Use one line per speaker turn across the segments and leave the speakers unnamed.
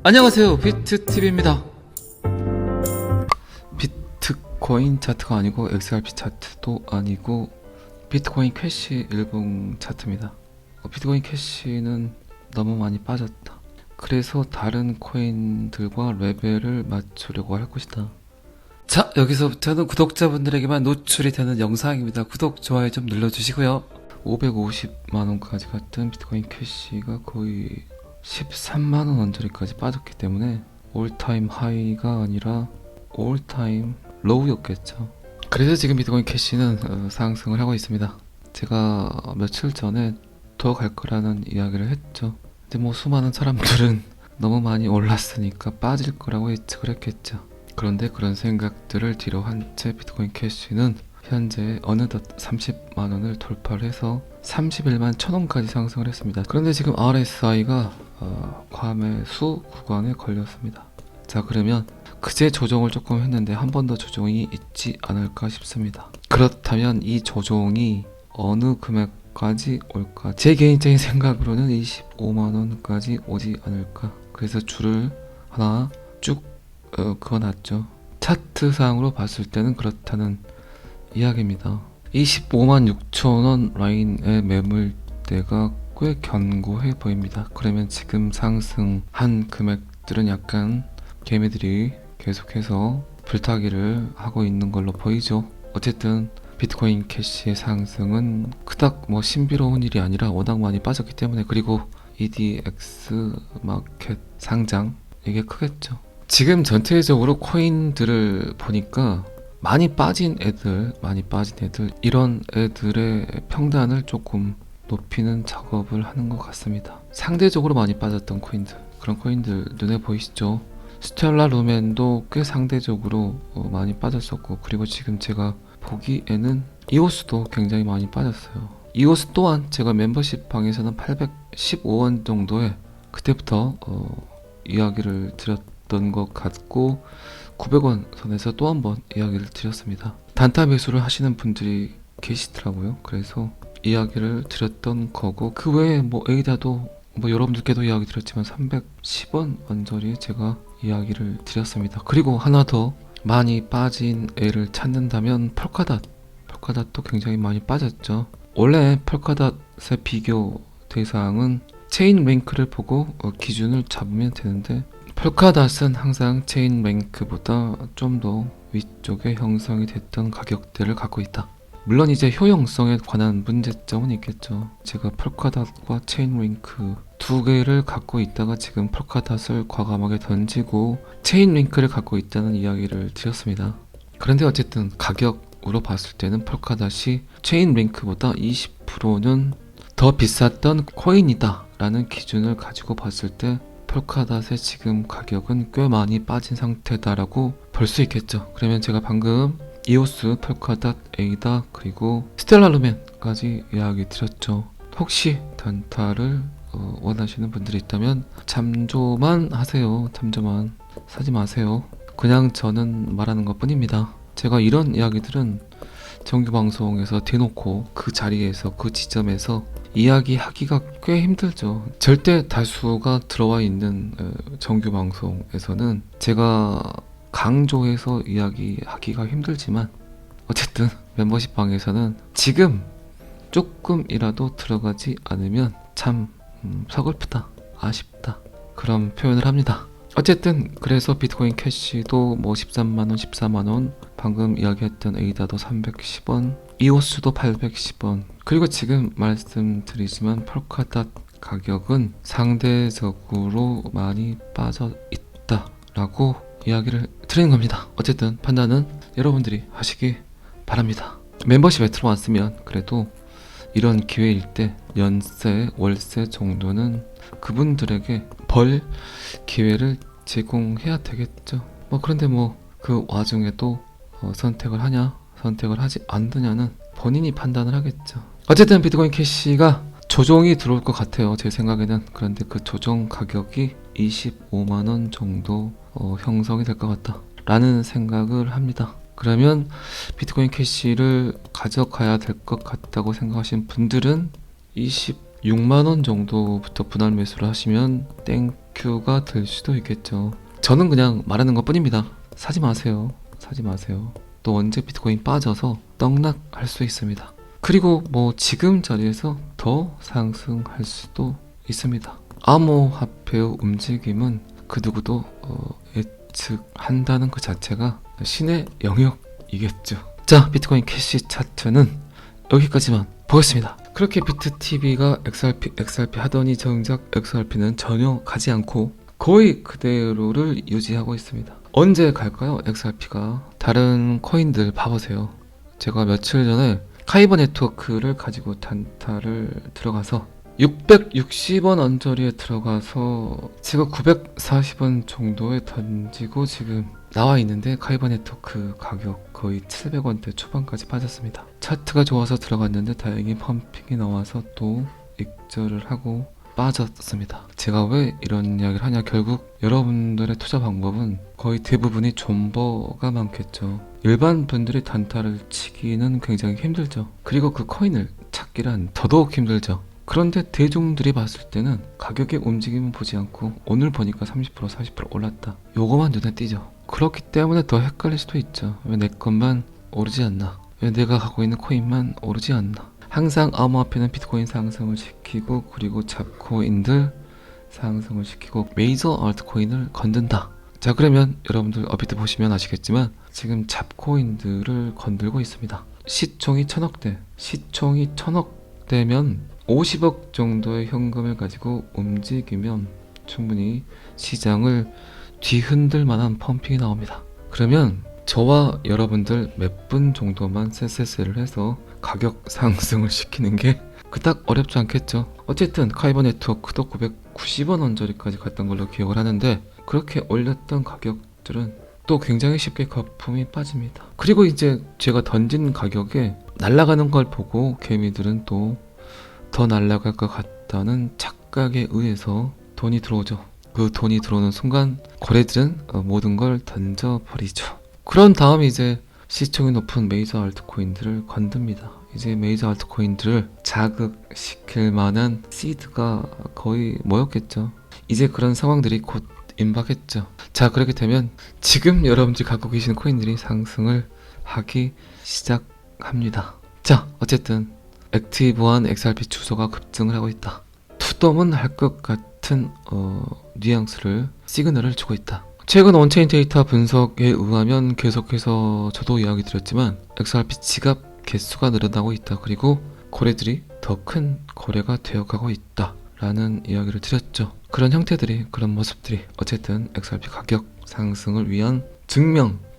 안녕하세요, 비트TV입니다. 비트코인 차트가 아니고 XRP 차트도 아니고 비트코인 캐시 일봉 차트입니다. 비트코인 캐시는 너무 많이 빠졌다. 그래서 다른 코인들과 레벨을 맞추려고 할 것이다. 자, 여기서부터는 구독자분들에게만 노출이 되는 영상입니다. 구독, 좋아요 좀 눌러주시고요. 550만원까지 갔던 비트코인 캐시가 거의 13만원 언저리까지 빠졌기 때문에 올타임 하이가 아니라 올타임 로우였겠죠. 그래서 지금 비트코인 캐시는 상승을 하고 있습니다. 제가 며칠 전에 더 갈 거라는 이야기를 했죠. 근데 뭐 수많은 사람들은 너무 많이 올랐으니까 빠질 거라고 예측을 했겠죠. 그런데 그런 생각들을 뒤로 한 채 비트코인 캐시는 현재 어느덧 30만원을 돌파를 해서 31만 1천원까지 상승을 했습니다. 그런데 지금 RSI가 과매수 구간에 걸렸습니다. 자, 그러면 그제 조정을 조금 했는데 한 번 더 조정이 있지 않을까 싶습니다. 그렇다면 이 조정이 어느 금액까지 올까? 제 개인적인 생각으로는 25만원까지 오지 않을까. 그래서 줄을 하나 쭉 그어놨죠. 차트상으로 봤을 때는 그렇다는 이야기입니다. 25만 6천원 라인의 매물대가 꽤 견고해 보입니다. 그러면 지금 상승한 금액들은 약간 개미들이 계속해서 불타기를 하고 있는 걸로 보이죠. 어쨌든 비트코인 캐시의 상승은 그닥 뭐 신비로운 일이 아니라 워낙 많이 빠졌기 때문에, 그리고 EDX 마켓 상장 이게 크겠죠. 지금 전체적으로 코인들을 보니까 많이 빠진 애들 이런 애들의 평단을 조금 높이는 작업을 하는 것 같습니다. 상대적으로 많이 빠졌던 코인들, 그런 코인들 눈에 보이시죠? 스텔라 루멘도 꽤 상대적으로 많이 빠졌었고, 그리고 지금 제가 보기에는 이오스도 굉장히 많이 빠졌어요. 이오스 또한 제가 멤버십 방에서는 815원 정도에 그때부터 이야기를 드렸던 것 같고, 900원 선에서 또 한 번 이야기를 드렸습니다. 단타 매수를 하시는 분들이 계시더라고요. 그래서 이야기를 드렸던 거고, 그 외에 뭐 에이다도 뭐 여러분들께도 이야기 드렸지만 310원 언저리에 제가 이야기를 드렸습니다. 그리고 하나 더 많이 빠진 애를 찾는다면 펄카닷도 굉장히 많이 빠졌죠. 원래 펄카닷의 비교 대상은 체인 랭크를 보고 기준을 잡으면 되는데, 펄카닷은 항상 체인 랭크보다 좀 더 위쪽에 형성이 됐던 가격대를 갖고 있다. 물론 이제 효용성에 관한 문제점은 있겠죠. 제가 펄카닷과 체인 랭크 두 개를 갖고 있다가 지금 펄카닷을 과감하게 던지고 체인 랭크를 갖고 있다는 이야기를 드렸습니다. 그런데 어쨌든 가격으로 봤을 때는 펄카닷이 체인 랭크보다 20%는 더 비쌌던 코인이다 라는 기준을 가지고 봤을 때 펄카닷의 지금 가격은 꽤 많이 빠진 상태다라고 볼 수 있겠죠. 그러면 제가 방금 이오스, 펄카닷, 에이다, 그리고 스텔라 루멘까지 이야기 드렸죠. 혹시 단타를 원하시는 분들이 있다면 잠조만 하세요. 잠조만 사지 마세요. 그냥 저는 말하는 것 뿐입니다. 제가 이런 이야기들은 정규 방송에서 대놓고 그 자리에서 그 지점에서 이야기하기가 꽤 힘들죠. 절대 다수가 들어와 있는 정규 방송에서는 제가 강조해서 이야기하기가 힘들지만, 어쨌든 멤버십 방에서는 지금 조금이라도 들어가지 않으면 참 서글프다, 아쉽다, 그런 표현을 합니다. 어쨌든 그래서 비트코인 캐시도 뭐 13만원, 14만원, 방금 이야기했던 에이다도 310원, 이오스도 810원, 그리고 지금 말씀드리지만 펄카닷 가격은 상대적으로 많이 빠져 있다라고 이야기를 드리는 겁니다. 어쨌든 판단은 여러분들이 하시기 바랍니다. 멤버십에 들어왔으면 그래도 이런 기회일 때 연세, 월세 정도는 그분들에게 벌 기회를 제공해야 되겠죠. 그런데 그 와중에도 선택을 하냐, 선택을 하지 않느냐는 본인이 판단을 하겠죠. 어쨌든 비트코인 캐시가 조정이 들어올 것 같아요, 제 생각에는. 그런데 그 조정 가격이 25만원 정도 형성이 될 것 같다 라는 생각을 합니다. 그러면 비트코인 캐시를 가져가야 될 것 같다고 생각하시는 분들은 26만원 정도부터 분할 매수를 하시면 다큐가 될 수도 있겠죠. 저는 그냥 말하는 것 뿐입니다. 사지 마세요. 사지 마세요. 또 언제 비트코인 빠져서 떡락할 수 있습니다. 그리고 뭐 지금 자리에서 더 상승할 수도 있습니다. 암호화폐의 움직임은 그 누구도 예측한다는 그 자체가 신의 영역이겠죠. 자, 비트코인 캐시 차트는 여기까지만 보겠습니다. 그렇게 비트TV가 XRP 하더니 정작 XRP는 전혀 가지 않고 거의 그대로를 유지하고 있습니다. 언제 갈까요? XRP가 다른 코인들 봐보세요. 제가 며칠 전에 카이버 네트워크를 가지고 단타를 들어가서 660원 언저리에 들어가서 제가 940원 정도에 던지고 지금 나와 있는데 카이버 네트워크 가격 거의 700원대 초반까지 빠졌습니다. 차트가 좋아서 들어갔는데 다행히 펌핑이 나와서 또 익절을 하고 빠졌습니다. 제가 왜 이런 이야기를 하냐, 결국 여러분들의 투자 방법은 거의 대부분이 존버가 많겠죠. 일반 분들이 단타를 치기는 굉장히 힘들죠. 그리고 그 코인을 찾기란 더더욱 힘들죠. 그런데 대중들이 봤을 때는 가격의 움직임은 보지 않고 오늘 보니까 30% 40% 올랐다, 요거만 눈에 띄죠. 그렇기 때문에 더 헷갈릴 수도 있죠. 왜 내 것만 오르지 않나, 왜 내가 갖고 있는 코인만 오르지 않나. 항상 암호화폐는 비트코인 상승을 시키고 그리고 잡코인들 상승을 시키고 메이저 알트코인을 건든다. 자, 그러면 여러분들 업비트 보시면 아시겠지만 지금 잡코인들을 건들고 있습니다. 시총이 1000억대, 시총이 1000억대면 50억 정도의 현금을 가지고 움직이면 충분히 시장을 뒤흔들 만한 펌핑이 나옵니다. 그러면 저와 여러분들 몇 분 정도만 쎄쎄쎄를 해서 가격 상승을 시키는 게 그닥 어렵지 않겠죠. 어쨌든 카이버 네트워크도 990원 언저리까지 갔던 걸로 기억을 하는데 그렇게 올렸던 가격들은 또 굉장히 쉽게 거품이 빠집니다. 그리고 이제 제가 던진 가격에 날아가는 걸 보고 개미들은 또 더 날아갈 것 같다는 착각에 의해서 돈이 들어오죠. 그 돈이 들어오는 순간 고래들은 모든 걸 던져버리죠. 그런 다음 이제 시총이 높은 메이저 알트코인들을 건듭니다. 이제 메이저 알트코인들을 자극시킬 만한 시드가 거의 모였겠죠. 이제 그런 상황들이 곧 임박했죠. 자, 그렇게 되면 지금 여러분들이 갖고 계시는 코인들이 상승을 하기 시작합니다. 자, 어쨌든 액티브한 XRP 주소가 급증을 하고 있다. 투덤은 할 것 같은 뉘앙스를 시그널을 주고 있다. 최근 온체인 데이터 분석에 의하면 계속해서 저도 이야기 드렸지만 XRP 지갑 개수가 늘어나고 있다. 그리고 고래들이 더 큰 고래가 되어가고 있다 라는 이야기를 드렸죠. 그런 형태들이, 그런 모습들이 어쨌든 XRP 가격 상승을 위한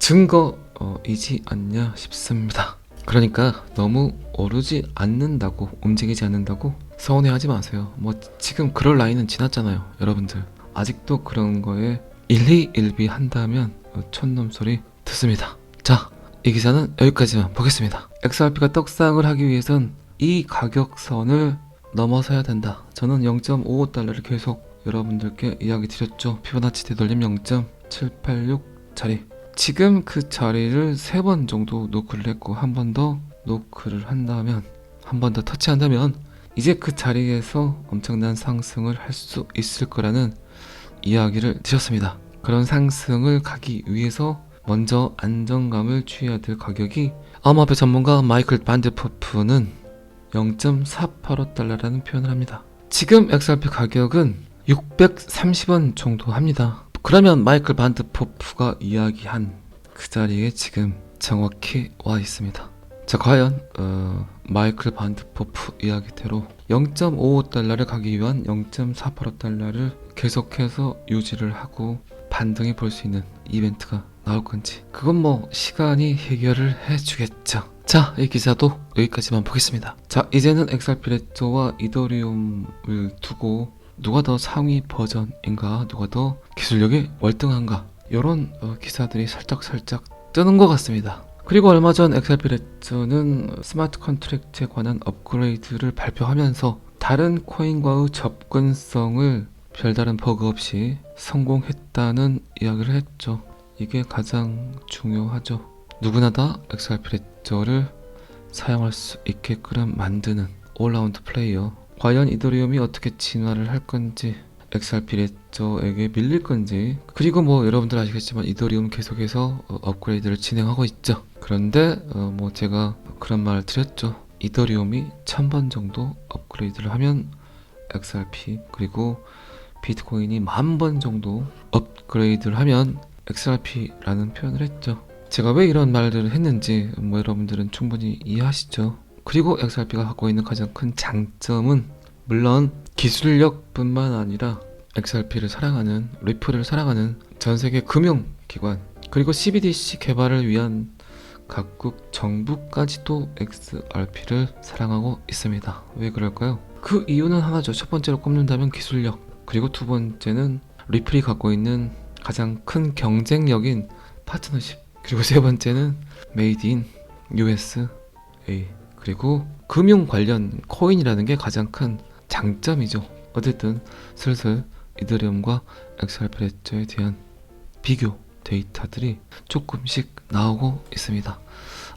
증거이지 않냐 싶습니다. 그러니까 너무 오르지 않는다고, 움직이지 않는다고 서운해하지 마세요. 뭐 지금 그럴 나이는 지났잖아요. 여러분들 아직도 그런 거에 일희일비 한다면 촌놈 소리 듣습니다. 자, 이 기사는 여기까지만 보겠습니다. XRP가 떡상을 하기 위해선 이 가격선을 넘어서야 된다. 저는 0.55달러를 계속 여러분들께 이야기 드렸죠. 피보나치 되돌림 0.786 자리. 지금 그 자리를 3번 정도 노크를 했고 한 번 더 노크를 한다면, 한 번 더 터치한다면 이제 그 자리에서 엄청난 상승을 할 수 있을 거라는 이야기를 드렸습니다. 그런 상승을 가기 위해서 먼저 안정감을 취해야 될 가격이, 암호화폐 전문가 마이클 반드포프는 0.485달러라는 표현을 합니다. 지금 XRP 가격은 630원 정도 합니다. 그러면 마이클 반드포프가 이야기한 그 자리에 지금 정확히 와 있습니다. 자, 과연 마이클 반드포프 이야기대로 0.55달러를 가기 위한 0.485달러를 계속해서 유지를 하고 반등이 볼 수 있는 이벤트가 나올 건지, 그건 뭐 시간이 해결을 해주겠죠. 자, 이 기사도 여기까지만 보겠습니다. 자, 이제는 XRP 레저와 이더리움을 두고 누가 더 상위 버전인가, 누가 더 기술력이 월등한가, 이런 기사들이 살짝 뜨는 것 같습니다. 그리고 얼마 전 XRP 레저는 스마트 컨트랙트에 관한 업그레이드를 발표하면서 다른 코인과의 접근성을 별다른 버그 없이 성공했다는 이야기를 했죠. 이게 가장 중요하죠. 누구나 다 XRP 레저를 사용할 수 있게끔 만드는 올라운드 플레이어. 과연 이더리움이 어떻게 진화를 할 건지, XRP 레저에게 밀릴 건지, 그리고 뭐 여러분들 아시겠지만 이더리움 계속해서 업그레이드를 진행하고 있죠. 그런데 뭐 제가 그런 말을 드렸죠. 이더리움이 1000번 정도 업그레이드를 하면 XRP, 그리고 비트코인이 10,000번 정도 업그레이드를 하면 XRP라는 표현을 했죠. 제가 왜 이런 말들을 했는지 뭐 여러분들은 충분히 이해하시죠. 그리고 XRP가 갖고 있는 가장 큰 장점은 물론 기술력뿐만 아니라 XRP를 사랑하는, 리플을 사랑하는 전 세계 금융기관, 그리고 CBDC 개발을 위한 각국 정부까지도 XRP를 사랑하고 있습니다. 왜 그럴까요? 그 이유는 하나죠. 첫 번째로 꼽는다면 기술력, 그리고 두 번째는 리플이 갖고 있는 가장 큰 경쟁력인 파트너십, 그리고 세 번째는 메이드 인 USA, 그리고 금융 관련 코인이라는 게 가장 큰 장점이죠. 어쨌든 슬슬 이더리움과 XRP 레저에 대한 비교 데이터들이 조금씩 나오고 있습니다.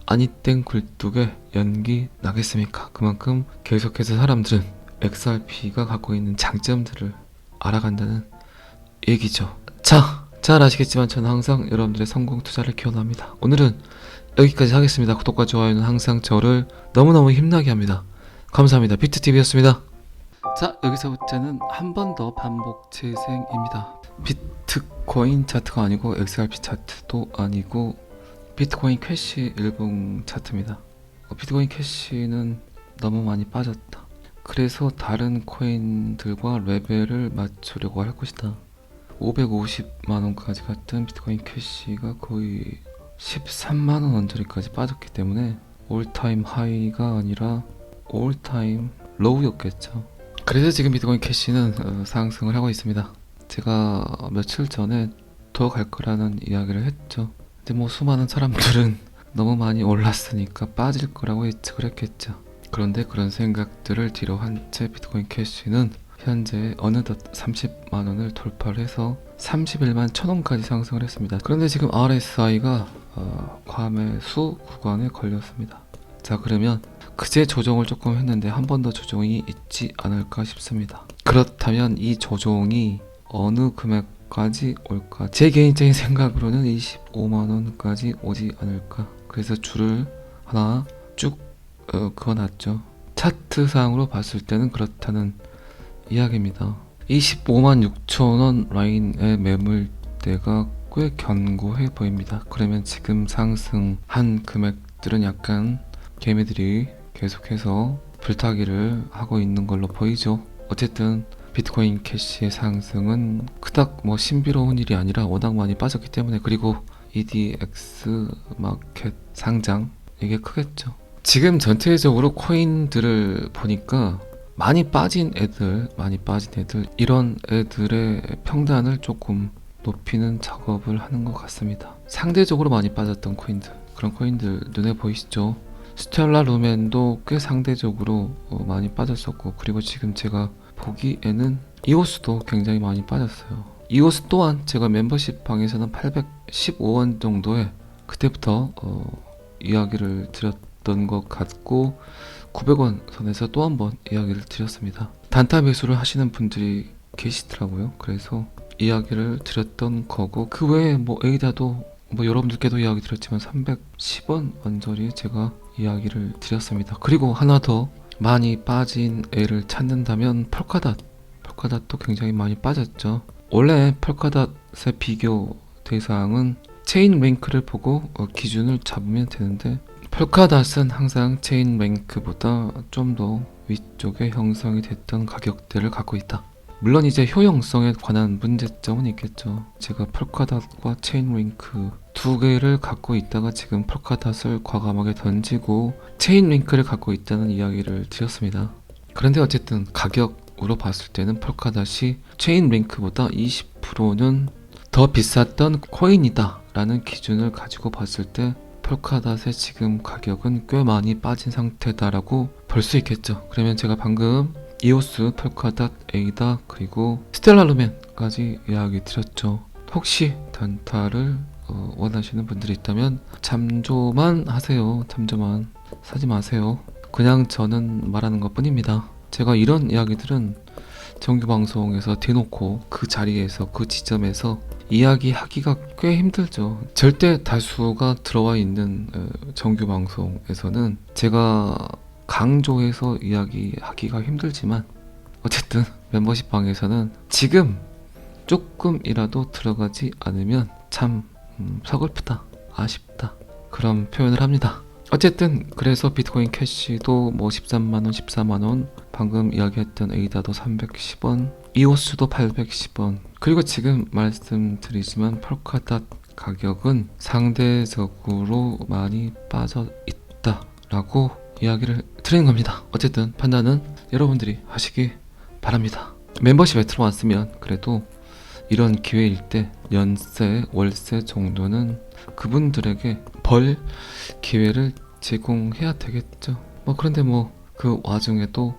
아니 땡 굴뚝에 연기 나겠습니까? 그만큼 계속해서 사람들은 XRP가 갖고 있는 장점들을 알아간다는 얘기죠. 자, 잘 아시겠지만 저는 항상 여러분들의 성공 투자를 기원합니다. 오늘은 여기까지 하겠습니다. 구독과 좋아요는 항상 저를 너무너무 힘나게 합니다. 감사합니다. 비트TV였습니다. 자, 여기서부터는 한 번 더 반복 재생입니다. 비트코인 차트가 아니고 XRP 차트도 아니고 비트코인 캐시 일봉 차트입니다. 비트코인 캐시는 너무 많이 빠졌다. 그래서 다른 코인들과 레벨을 맞추려고 할 것이다. 550만원까지 갔던 비트코인 캐시가 거의 13만원 언저리까지 빠졌기 때문에 올타임 하이가 아니라 올타임 로우였겠죠. 그래서 지금 비트코인 캐시는 상승을 하고 있습니다. 제가 며칠 전에 더 갈 거라는 이야기를 했죠. 근데 뭐 수많은 사람들은 너무 많이 올랐으니까 빠질 거라고 예측을 했겠죠. 그런데 그런 생각들을 뒤로 한 채 비트코인 캐시는 현재 어느덧 30만원을 돌파를 해서 31만 1천원까지 상승을 했습니다. 그런데 지금 RSI가 과매수 구간에 걸렸습니다. 자, 그러면 그제 조정을 조금 했는데 한 번 더 조정이 있지 않을까 싶습니다. 그렇다면 이 조정이 어느 금액까지 올까? 제 개인적인 생각으로는 25만원까지 오지 않을까. 그래서 줄을 하나 쭉 그어놨죠. 차트상으로 봤을 때는 그렇다는 이야기입니다. 25만 6천원 라인의 매물대가 꽤 견고해 보입니다. 그러면 지금 상승한 금액들은 약간 개미들이 계속해서 불타기를 하고 있는 걸로 보이죠. 어쨌든 비트코인 캐시의 상승은 그닥 뭐 신비로운 일이 아니라 워낙 많이 빠졌기 때문에, 그리고 EDX 마켓 상장 이게 크겠죠. 지금 전체적으로 코인들을 보니까 많이 빠진 애들 이런 애들의 평단을 조금 높이는 작업을 하는 것 같습니다. 상대적으로 많이 빠졌던 코인들, 그런 코인들 눈에 보이시죠? 스텔라 루멘도 꽤 상대적으로 많이 빠졌었고, 그리고 지금 제가 보기에는 이오스도 굉장히 많이 빠졌어요. 이오스 또한 제가 멤버십 방에서는 815원 정도에 그때부터 이야기를 드렸던 것 같고, 900원 선에서 또 한 번 이야기를 드렸습니다. 단타 매수를 하시는 분들이 계시더라고요. 그래서 이야기를 드렸던 거고, 그 외에 뭐 에이다도 뭐 여러분들께도 이야기 드렸지만 310원 언저리에 제가 이야기를 드렸습니다. 그리고 하나 더 많이 빠진 애를 찾는다면 펄카닷도 굉장히 많이 빠졌죠. 원래 펄카닷의 비교 대상은 체인 랭크를 보고 기준을 잡으면 되는데, 펄카닷은 항상 체인 랭크보다 좀 더 위쪽에 형성이 됐던 가격대를 갖고 있다. 물론 이제 효용성에 관한 문제점은 있겠죠. 제가 펄카닷과 체인 링크 두 개를 갖고 있다가 지금 펄카닷을 과감하게 던지고 체인 링크를 갖고 있다는 이야기를 드렸습니다. 그런데 어쨌든 가격으로 봤을 때는 펄카닷이 체인 링크보다 20%는 더 비쌌던 코인이다 라는 기준을 가지고 봤을 때 펄카닷의 지금 가격은 꽤 많이 빠진 상태다라고 볼 수 있겠죠. 그러면 제가 방금 이오스, 펄카닷, 에이다, 그리고 스텔라 루멘까지 이야기 드렸죠. 혹시 단타를 원하시는 분들이 있다면 참조만 하세요. 참조만 사지 마세요. 그냥 저는 말하는 것 뿐입니다. 제가 이런 이야기들은 정규 방송에서 대놓고 그 자리에서 그 지점에서 이야기하기가 꽤 힘들죠. 절대 다수가 들어와 있는 정규 방송에서는 제가 강조해서 이야기하기가 힘들지만 어쨌든 멤버십 방에서는 지금 조금이라도 들어가지 않으면 참 서글프다, 아쉽다 그런 표현을 합니다. 어쨌든 그래서 비트코인 캐시도 뭐 13만원, 14만원, 방금 이야기했던 에이다도 310원, 이오스도 810원, 그리고 지금 말씀드리지만 폴카닷 가격은 상대적으로 많이 빠져 있다라고 이야기를 드리는 겁니다. 어쨌든 판단은 여러분들이 하시기 바랍니다. 멤버십에 들어왔으면 그래도 이런 기회일 때 연세, 월세 정도는 그분들에게 벌 기회를 제공해야 되겠죠. 그런데 그 와중에도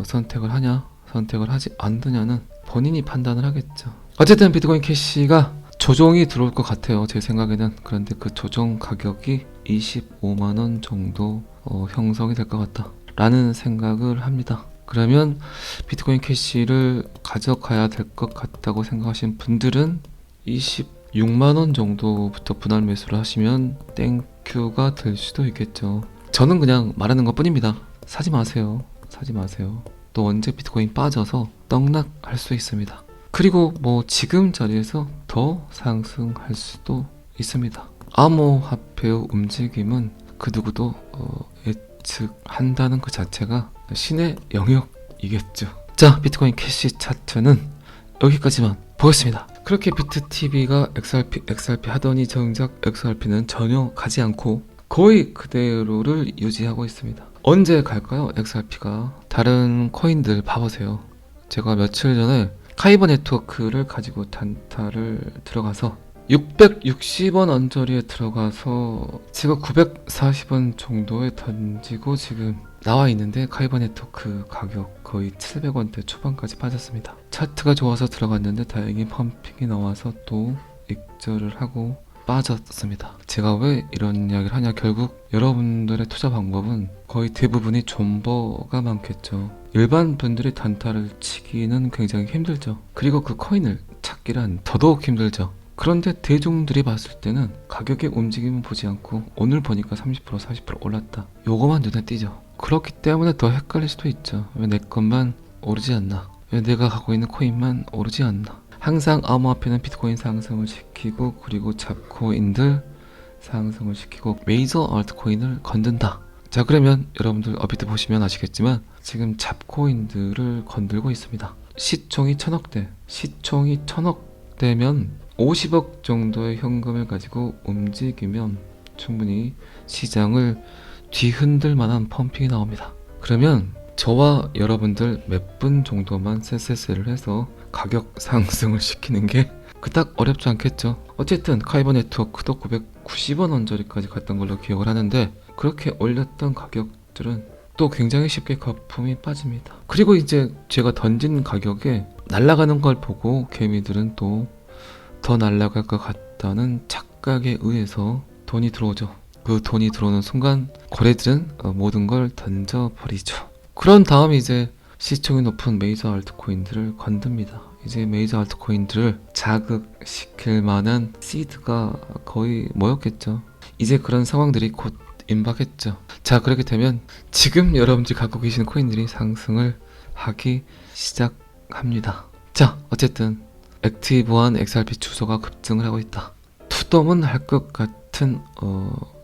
선택을 하냐 선택을 하지 않느냐는 본인이 판단을 하겠죠. 어쨌든 비트코인 캐시가 조정이 들어올 것 같아요, 제 생각에는. 그런데 그 조정 가격이 25만원 정도 형성이 될 것 같다 라는 생각을 합니다. 그러면 비트코인 캐시를 가져가야 될 것 같다고 생각하시는 분들은 26만원 정도부터 분할 매수를 하시면 땡큐가 될 수도 있겠죠. 저는 그냥 말하는 것 뿐입니다. 사지 마세요. 사지 마세요. 또 언제 비트코인 빠져서 떡락할 수 있습니다. 그리고 지금 자리에서 더 상승할 수도 있습니다. 암호화폐의 움직임은 그 누구도 예측한다는 그 자체가 신의 영역이겠죠. 자, 비트코인 캐시 차트는 여기까지만 보겠습니다. 그렇게 비트TV가 XRP 하더니 정작 XRP는 전혀 가지 않고 거의 그대로를 유지하고 있습니다. 언제 갈까요? XRP가 다른 코인들 봐보세요. 제가 며칠 전에 카이버 네트워크를 가지고 단타를 들어가서 660원 언저리에 들어가서 제가 940원 정도에 던지고 지금 나와 있는데 카이버 네트워크 가격 거의 700원대 초반까지 빠졌습니다. 차트가 좋아서 들어갔는데 다행히 펌핑이 나와서 또 익절을 하고 빠졌습니다. 제가 왜 이런 이야기를 하냐, 결국 여러분들의 투자 방법은 거의 대부분이 존버가 많겠죠. 일반 분들이 단타를 치기는 굉장히 힘들죠. 그리고 그 코인을 찾기란 더더욱 힘들죠. 그런데 대중들이 봤을 때는 가격의 움직임은 보지 않고 오늘 보니까 30% 40% 올랐다, 요거만 눈에 띄죠. 그렇기 때문에 더 헷갈릴 수도 있죠. 왜 내 것만 오르지 않나, 왜 내가 갖고 있는 코인만 오르지 않나. 항상 암호화폐는 비트코인 상승을 시키고 그리고 잡코인들 상승을 시키고 메이저 알트코인을 건든다. 자, 그러면 여러분들 업비트 보시면 아시겠지만 지금 잡코인들을 건들고 있습니다. 시총이 1000억대, 시총이 1000억대면 50억 정도의 현금을 가지고 움직이면 충분히 시장을 뒤흔들 만한 펌핑이 나옵니다. 그러면 저와 여러분들 몇 분 정도만 쎄쎄쎄를 해서 가격 상승을 시키는 게 그닥 어렵지 않겠죠. 어쨌든 카이버 네트워크도 990원 언저리까지 갔던 걸로 기억을 하는데 그렇게 올렸던 가격들은 또 굉장히 쉽게 거품이 빠집니다. 그리고 이제 제가 던진 가격에 날아가는 걸 보고 개미들은 또 더 날아갈 것 같다는 착각에 의해서 돈이 들어오죠. 그 돈이 들어오는 순간 고래들은 모든 걸 던져버리죠. 그런 다음 이제 시총이 높은 메이저 알트코인들을 건듭니다. 이제 메이저 알트코인들을 자극시킬 만한 시드가 거의 모였겠죠. 이제 그런 상황들이 곧 임박했죠. 자, 그렇게 되면 지금 여러분들이 갖고 계시는 코인들이 상승을 하기 시작합니다. 자, 어쨌든 액티브한 XRP 주소가 급증을 하고 있다. 투덤은 할 것 같은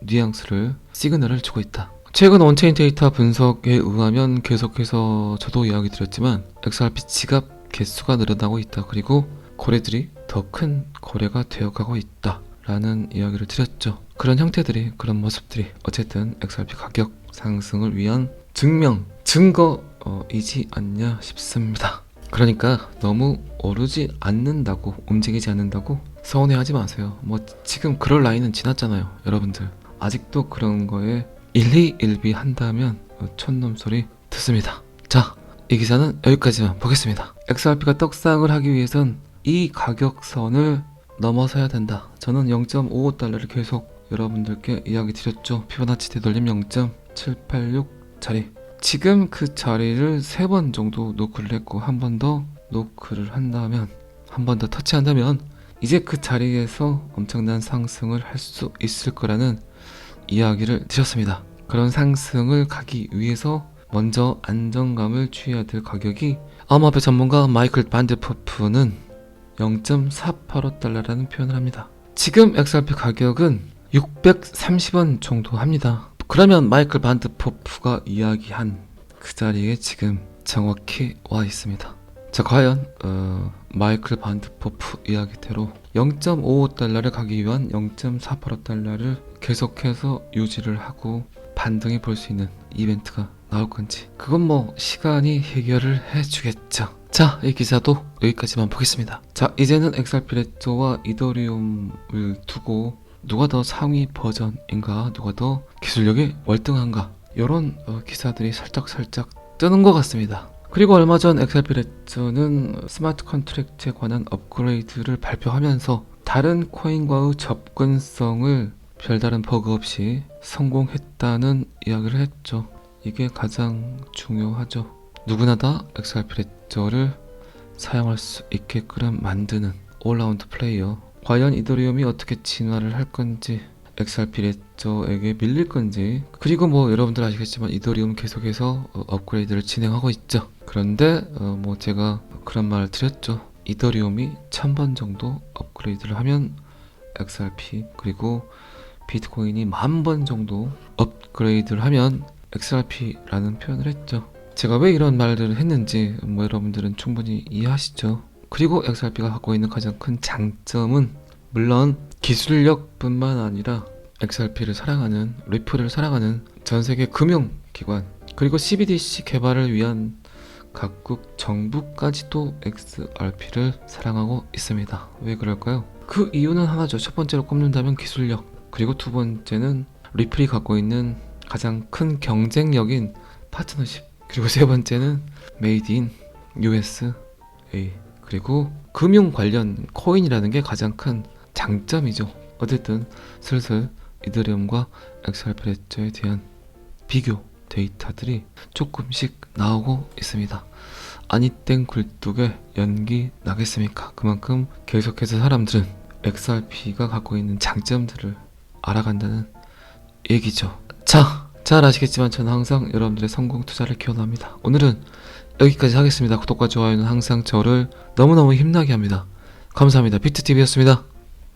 뉘앙스를 시그널을 주고 있다. 최근 온체인 데이터 분석에 의하면 계속해서 저도 이야기 드렸지만 XRP 지갑 개수가 늘어나고 있다. 그리고 거래들이 더 큰 거래가 되어가고 있다 라는 이야기를 드렸죠. 그런 형태들이, 그런 모습들이 어쨌든 XRP 가격 상승을 위한 증거이지 않냐 싶습니다. 그러니까 너무 오르지 않는다고, 움직이지 않는다고 서운해하지 마세요. 지금 그럴 나이는 지났잖아요. 여러분들 아직도 그런 거에 일희일비 한다면 촌놈 소리 듣습니다. 자, 이 기사는 여기까지만 보겠습니다. XRP가 떡상을 하기 위해선 이 가격선을 넘어서야 된다. 저는 0.55달러를 계속 여러분들께 이야기 드렸죠. 피보나치 되돌림 0.786 자리. 지금 그 자리를 3번 정도 노크를 했고 한 번 더 노크를 한다면, 한 번 더 터치한다면 이제 그 자리에서 엄청난 상승을 할 수 있을 거라는 이야기를 드렸습니다. 그런 상승을 가기 위해서 먼저 안정감을 취해야 될 가격이, 암호화폐 전문가 마이클 반드포프는 0.485달러라는 표현을 합니다. 지금 XRP 가격은 630원 정도 합니다. 그러면 마이클 반드포프가 이야기한 그 자리에 지금 정확히 와 있습니다. 자, 과연 마이클 반드포프 이야기대로 0.55달러를 가기 위한 0.485달러를 계속해서 유지를 하고 반등해 볼 수 있는 이벤트가 나올 건지, 그건 뭐 시간이 해결을 해주겠죠. 자, 이 기사도 여기까지만 보겠습니다. 자, 이제는 XRP 레저와 이더리움을 두고 누가 더 상위 버전인가, 누가 더 기술력이 월등한가, 이런 기사들이 살짝 뜨는 것 같습니다. 그리고 얼마 전 XRP 레저는 스마트 컨트랙트에 관한 업그레이드를 발표하면서 다른 코인과의 접근성을 별다른 버그 없이 성공했다는 이야기를 했죠. 이게 가장 중요하죠. 누구나 다 XRP 레저를 사용할 수 있게끔 만드는 올라운드 플레이어. 과연 이더리움이 어떻게 진화를 할 건지, XRP 레저에게 밀릴 건지, 그리고 뭐 여러분들 아시겠지만 이더리움 계속해서 업그레이드를 진행하고 있죠. 그런데 뭐 제가 그런 말을 드렸죠. 이더리움이 1000번 정도 업그레이드를 하면 XRP, 그리고 비트코인이 10,000번 정도 업그레이드를 하면 XRP라는 표현을 했죠. 제가 왜 이런 말들을 했는지 뭐 여러분들은 충분히 이해하시죠. 그리고 XRP가 갖고 있는 가장 큰 장점은 물론 기술력뿐만 아니라 XRP를 사랑하는, 리플을 사랑하는 전세계 금융기관, 그리고 CBDC 개발을 위한 각국 정부까지도 XRP를 사랑하고 있습니다. 왜 그럴까요? 그 이유는 하나죠. 첫 번째로 꼽는다면 기술력, 그리고 두 번째는 리플이 갖고 있는 가장 큰 경쟁력인 파트너십, 그리고 세 번째는 메이드 인 USA, 그리고 금융 관련 코인이라는 게 가장 큰 장점이죠. 어쨌든 슬슬 이더리움과 XRP 레저에 대한 비교 데이터들이 조금씩 나오고 있습니다. 아니땡 굴뚝에 연기 나겠습니까? 그만큼 계속해서 사람들은 XRP가 갖고 있는 장점들을 알아간다는 얘기죠. 자, 잘 아시겠지만 저는 항상 여러분들의 성공 투자를 기원합니다. 오늘은 여기까지 하겠습니다. 구독과 좋아요는 항상 저를 너무너무 힘나게 합니다. 감사합니다. 비트TV였습니다.